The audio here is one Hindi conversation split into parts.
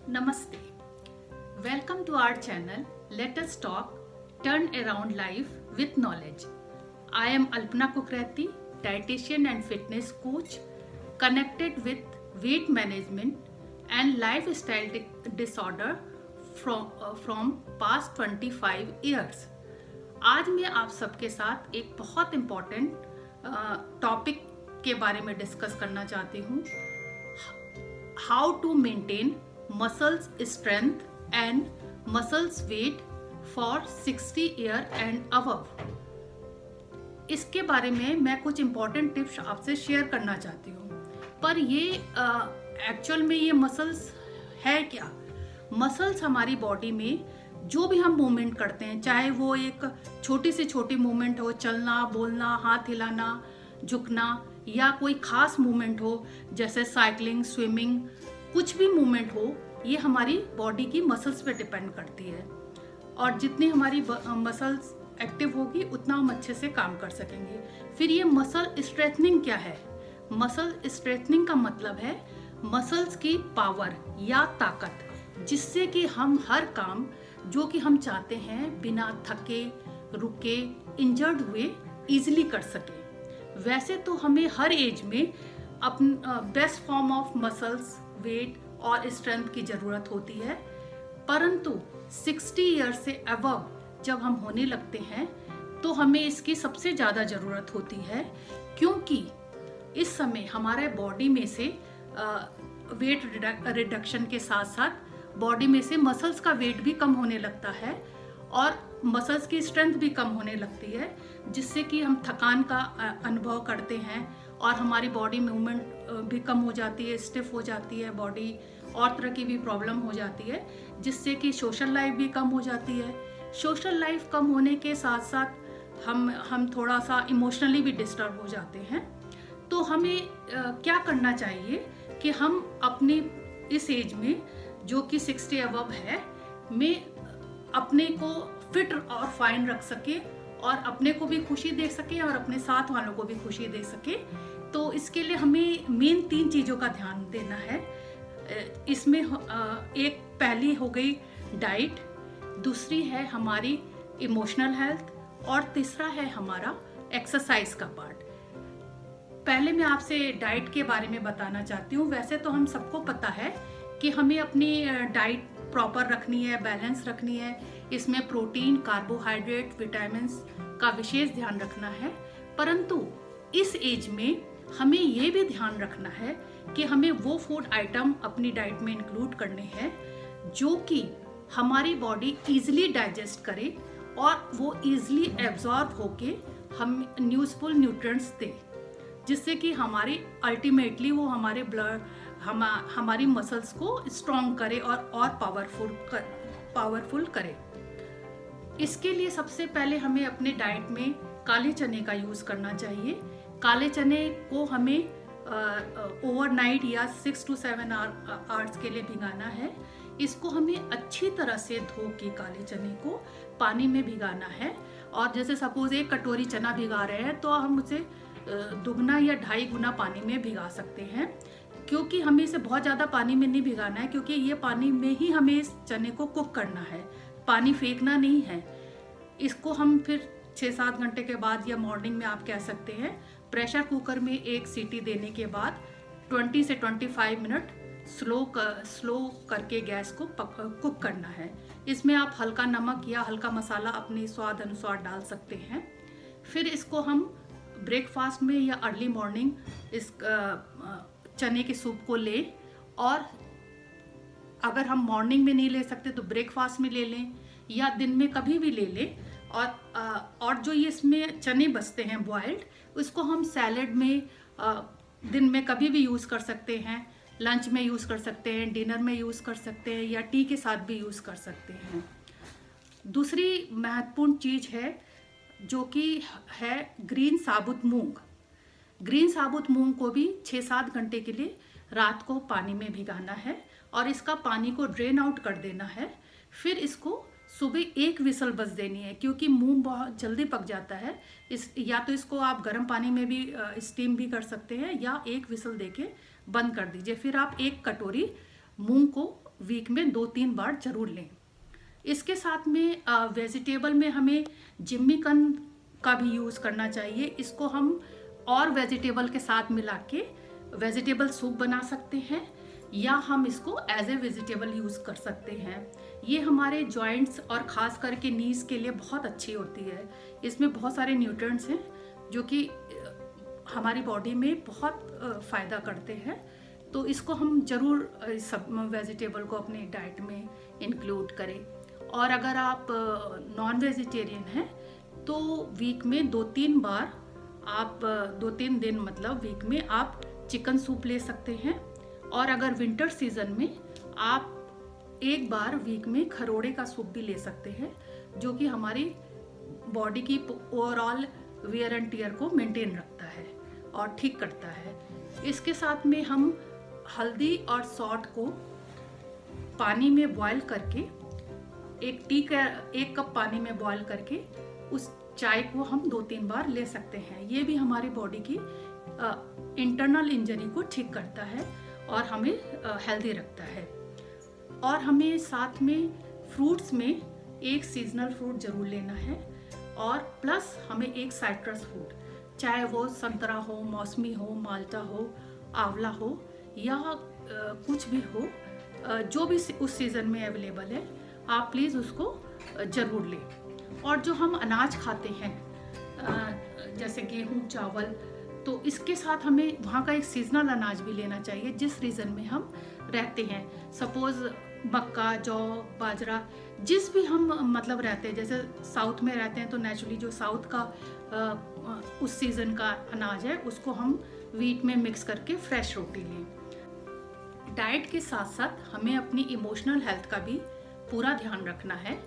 Namaste. Welcome to our channel. Let us talk, turn around life with knowledge. I am Alpana Kukreti, dietitian and fitness coach, connected with weight management and lifestyle disorder from past 25 years. आज मैं आप सबके साथ एक बहुत इम्पोर्टेंट टॉपिक के बारे में डिस्कस करना चाहती हूँ. How to maintain muscles strength and muscles weight for 60 year and above. इसके बारे में मैं कुछ इम्पोर्टेंट टिप्स आपसे शेयर करना चाहती हूँ. पर ये एक्चुअल में ये मसल्स है क्या? मसल्स हमारी बॉडी में जो भी हम मूवमेंट करते हैं, चाहे वो एक छोटी से छोटी मूवमेंट हो, चलना, बोलना, हाथ हिलाना, झुकना, या कोई खास मूवमेंट हो जैसे साइकिलिंग, स्विमिंग, कुछ भी मूवमेंट हो, ये हमारी बॉडी की मसल्स पे डिपेंड करती है. और जितनी हमारी मसल्स एक्टिव होगी उतना हम अच्छे से काम कर सकेंगे. फिर ये मसल स्ट्रेथनिंग क्या है? मसल स्ट्रेथनिंग का मतलब है मसल्स की पावर या ताकत, जिससे कि हम हर काम जो कि हम चाहते हैं बिना थके, रुके, इंजर्ड हुए इजीली कर सके. वैसे तो हमें हर एज में अपना best form of muscles, weight और स्ट्रेंथ की ज़रूरत होती है, परंतु 60 ईयर से अबव जब हम होने लगते हैं तो हमें इसकी सबसे ज़्यादा ज़रूरत होती है, क्योंकि इस समय हमारे बॉडी में से वेट रिडक्शन के साथ साथ बॉडी में से मसल्स का वेट भी कम होने लगता है और मसल्स की स्ट्रेंथ भी कम होने लगती है, जिससे कि हम थकान का अनुभव करते हैं और हमारी बॉडी मूवमेंट भी कम हो जाती है, स्टिफ हो जाती है बॉडी, और तरह की भी प्रॉब्लम हो जाती है, जिससे कि सोशल लाइफ भी कम हो जाती है. सोशल लाइफ कम होने के साथ साथ हम थोड़ा सा इमोशनली भी डिस्टर्ब हो जाते हैं. तो हमें क्या करना चाहिए कि हम अपनी इस एज में जो कि 60 अबव है में अपने को फिट और फाइन रख सके और अपने को भी खुशी दे सके और अपने साथ वालों को भी खुशी दे सके. तो इसके लिए हमें मेन 3 चीज़ों का ध्यान देना है. इसमें एक पहली हो गई डाइट, दूसरी है हमारी इमोशनल हेल्थ और तीसरा है हमारा एक्सरसाइज का पार्ट. पहले मैं आपसे डाइट के बारे में बताना चाहती हूँ. वैसे तो हम सबको पता है कि हमें अपनी डाइट प्रॉपर रखनी है, बैलेंस रखनी है. इसमें प्रोटीन, कार्बोहाइड्रेट, विटामिन्स का विशेष ध्यान रखना है, परंतु इस एज में हमें ये भी ध्यान रखना है कि हमें वो फूड आइटम अपनी डाइट में इंक्लूड करने हैं जो कि हमारी बॉडी इजीली डाइजेस्ट करे और वो इजीली एब्जॉर्ब होके हम यूजफुल न्यूट्रिएंट्स दे, जिससे कि हमारी अल्टीमेटली वो हमारे ब्लड हमारी मसल्स को स्ट्रॉन्ग करे और पावरफुल करे. इसके लिए सबसे पहले हमें अपने डाइट में काले चने का यूज़ करना चाहिए. काले चने को हमें ओवरनाइट या 6 to 7 आवर्स के लिए भिगाना है. इसको हमें अच्छी तरह से धो के काले चने को पानी में भिगाना है. और जैसे सपोज 1 कटोरी चना भिगा रहे हैं तो हम उसे दुगना या 2.5 गुना पानी में भिगा सकते हैं, क्योंकि हमें इसे बहुत ज़्यादा पानी में नहीं भिगाना है, क्योंकि ये पानी में ही हमें इस चने को कुक करना है, पानी फेंकना नहीं है. इसको हम फिर 6-7 घंटे के बाद या मॉर्निंग में आप कह सकते हैं, प्रेशर कुकर में 1 सीटी देने के बाद 20 से 25 मिनट स्लो करके गैस को कुक करना है. इसमें आप हल्का नमक या हल्का मसाला अपने स्वाद अनुसार डाल सकते हैं. फिर इसको हम ब्रेकफास्ट में या अर्ली मॉर्निंग इस चने के सूप को लें, और अगर हम मॉर्निंग में नहीं ले सकते तो ब्रेकफास्ट में ले लें या दिन में कभी भी ले लें. और जो ये इसमें चने बचते हैं बॉइल्ड, उसको हम सैलेड में दिन में कभी भी यूज़ कर सकते हैं, लंच में यूज़ कर सकते हैं, डिनर में यूज़ कर सकते हैं या टी के साथ भी यूज़ कर सकते हैं. दूसरी महत्वपूर्ण चीज़ है जो कि है ग्रीन साबुत मूंग. ग्रीन साबुत मूंग को भी 6-7 घंटे के लिए रात को पानी में भिगाना है और इसका पानी को ड्रेन आउट कर देना है. फिर इसको सुबह 1 विसल बस देनी है, क्योंकि मूंग बहुत जल्दी पक जाता है. या तो इसको आप गर्म पानी में भी स्टीम भी कर सकते हैं या 1 विसल देके बंद कर दीजिए. फिर आप 1 कटोरी मूंग को वीक में 2-3 बार जरूर लें। इसके साथ में वेजिटेबल में हमें जिम्मीकंद का भी यूज़ करना चाहिए। इसको हम और वेजिटेबल के साथ मिला के वेजिटेबल सूप बना सकते हैं, या हम इसको एज ए वेजिटेबल यूज़ कर सकते हैं। ये हमारे जॉइंट्स और ख़ास करके नीज के लिए बहुत अच्छी होती है। इसमें बहुत सारे न्यूट्रिएंट्स हैं जो कि हमारी बॉडी में बहुत फ़ायदा करते हैं। तो इसको हम ज़रूर सब वेजिटेबल को अपने डाइट में इंक्लूड करें। और अगर आप नॉन वेजिटेरियन हैं तो वीक में 2-3 बार आप 2-3 दिन मतलब वीक में आप चिकन सूप ले सकते हैं। और अगर विंटर सीजन में आप एक बार वीक में खरोड़े का सूप भी ले सकते हैं, जो कि हमारी बॉडी की ओवरऑल वेयर एंड टियर को मेंटेन रखता है और ठीक करता है। इसके साथ में हम हल्दी और सॉल्ट को पानी में बॉयल करके, एक कप पानी में बॉयल करके उस चाय को हम 2-3 बार ले सकते हैं। ये भी हमारी बॉडी की इंटरनल इंजरी को ठीक करता है और हमें हेल्दी रखता है। और हमें साथ में फ्रूट्स में एक सीजनल फ्रूट जरूर लेना है, और प्लस हमें एक साइट्रस फ्रूट, चाहे वो संतरा हो, मौसमी हो, माल्टा हो, आंवला हो, या कुछ भी हो, जो भी उस सीज़न में अवेलेबल है, आप प्लीज़ उसको ज़रूर लें। और जो हम अनाज खाते हैं जैसे गेहूँ, चावल, तो इसके साथ हमें वहाँ का एक सीजनल अनाज भी लेना चाहिए जिस रीजन में हम रहते हैं। सपोज़ मक्का, जौ, बाजरा, जिस भी हम मतलब रहते हैं, जैसे साउथ में रहते हैं तो नेचुरली जो साउथ का उस सीज़न का अनाज है उसको हम वीट में मिक्स करके फ्रेश रोटी लें। डाइट के साथ साथ हमें अपनी इमोशनल हेल्थ का भी पूरा ध्यान रखना है।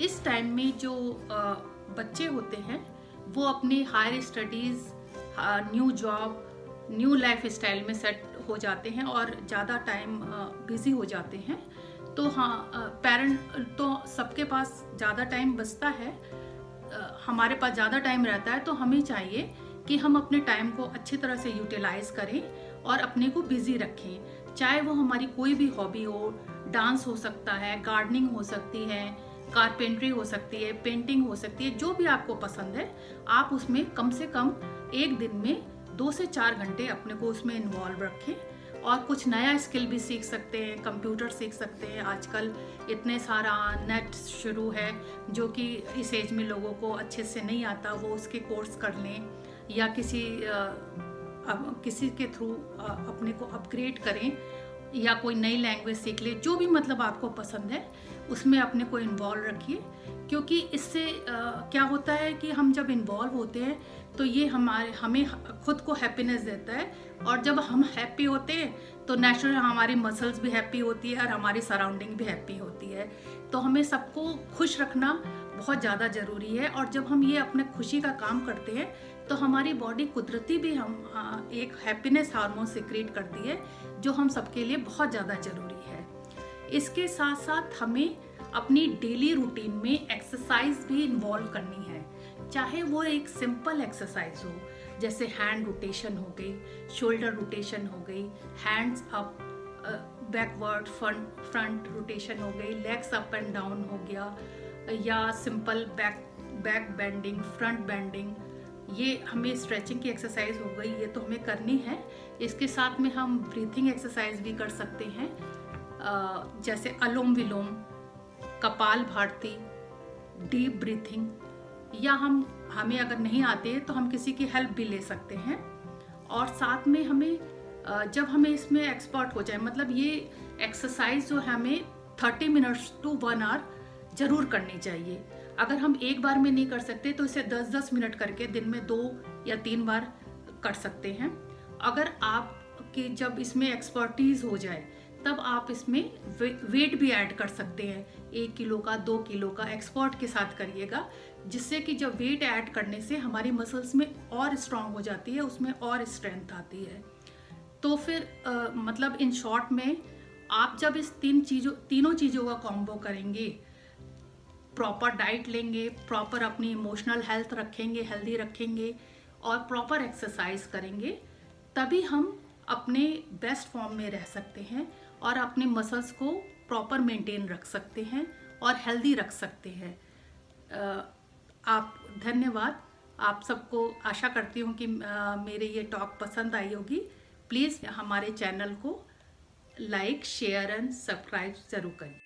इस टाइम में जो बच्चे होते हैं वो अपनी higher studies, new job, new life style में सेट हो जाते हैं और ज़्यादा टाइम बिजी हो जाते हैं। तो हाँ, पेरेंट तो सबके पास ज़्यादा टाइम बचता है, हमारे पास ज़्यादा टाइम रहता है, तो हमें चाहिए कि हम अपने टाइम को अच्छी तरह से यूटिलाइज करें और अपने को बिजी रखें। चाहे वो हमारी कोई भी हॉबी हो, डांस हो सकता है, गार्डनिंग हो सकती है, कारपेंट्री हो सकती है, पेंटिंग हो सकती है, जो भी आपको पसंद है आप उसमें कम से कम एक दिन में 2 से 4 घंटे अपने को उसमें इन्वॉल्व रखें। और कुछ नया स्किल भी सीख सकते हैं, कंप्यूटर सीख सकते हैं। आजकल इतने सारा नेट शुरू है जो कि इस एज में लोगों को अच्छे से नहीं आता, वो उसके कोर्स कर लें, या किसी के थ्रू अपने को अपग्रेड करें, या कोई नई लैंग्वेज सीख ले। जो भी मतलब आपको पसंद है उसमें अपने को इन्वॉल्व रखिए, क्योंकि इससे क्या होता है कि हम जब इन्वॉल्व होते हैं तो ये हमें खुद को हैप्पीनेस देता है, और जब हम हैप्पी होते हैं तो नेचुरली हमारी मसल्स भी हैप्पी होती है और हमारी सराउंडिंग भी हैप्पी होती है। तो हमें सबको खुश रखना बहुत ज़्यादा ज़रूरी है। और जब हम ये अपने खुशी का काम करते हैं तो हमारी बॉडी कुदरती भी हम एक हैप्पीनेस हार्मोन सिक्रेट करती है, जो हम सबके लिए बहुत ज़्यादा ज़रूरी है। इसके साथ साथ हमें अपनी डेली रूटीन में एक्सरसाइज भी इन्वॉल्व करनी है, चाहे वो एक सिंपल एक्सरसाइज हो, जैसे हैंड रोटेशन हो गई, शोल्डर रोटेशन हो गई, hands up, backward front rotation हो गई, लेग्स अप एंड डाउन हो गया, या simple back bending, front bending, ये हमें स्ट्रेचिंग की एक्सरसाइज हो गई, ये तो हमें करनी है। इसके साथ में हम ब्रीथिंग एक्सरसाइज भी कर सकते हैं, जैसे अनुलोम विलोम, कपाल भाती, डीप ब्रीथिंग, या हमें अगर नहीं आते हैं तो हम किसी की हेल्प भी ले सकते हैं। और साथ में हमें जब हमें इसमें एक्सपर्ट हो जाए, मतलब ये एक्सरसाइज जो है हमें 30 मिनट्स टू 1 आवर जरूर करनी चाहिए। अगर हम एक बार में नहीं कर सकते तो इसे 10-10 मिनट करके दिन में 2 या 3 बार कर सकते हैं। अगर आपकी जब इसमें एक्सपर्टीज हो जाए तब आप इसमें वेट भी ऐड कर सकते हैं, 1 किलो का, 2 किलो का, एक्सपर्ट के साथ करिएगा, जिससे कि जब वेट ऐड करने से हमारी मसल्स में और स्ट्रांग हो जाती है, उसमें और स्ट्रेंथ आती है। तो फिर मतलब इन शॉर्ट में आप जब इस तीनों चीज़ों का कॉम्बो करेंगे, प्रॉपर डाइट लेंगे, प्रॉपर अपनी इमोशनल हेल्थ रखेंगे, हेल्दी रखेंगे, और प्रॉपर एक्सरसाइज करेंगे, तभी हम अपने बेस्ट फॉर्म में रह सकते हैं और अपने मसल्स को प्रॉपर मेंटेन रख सकते हैं और हेल्दी रख सकते हैं। आप धन्यवाद। आप सबको आशा करती हूँ कि मेरे ये टॉक पसंद आई होगी। प्लीज़ हमारे चैनल को लाइक, शेयर एंड सब्सक्राइब ज़रूर करें।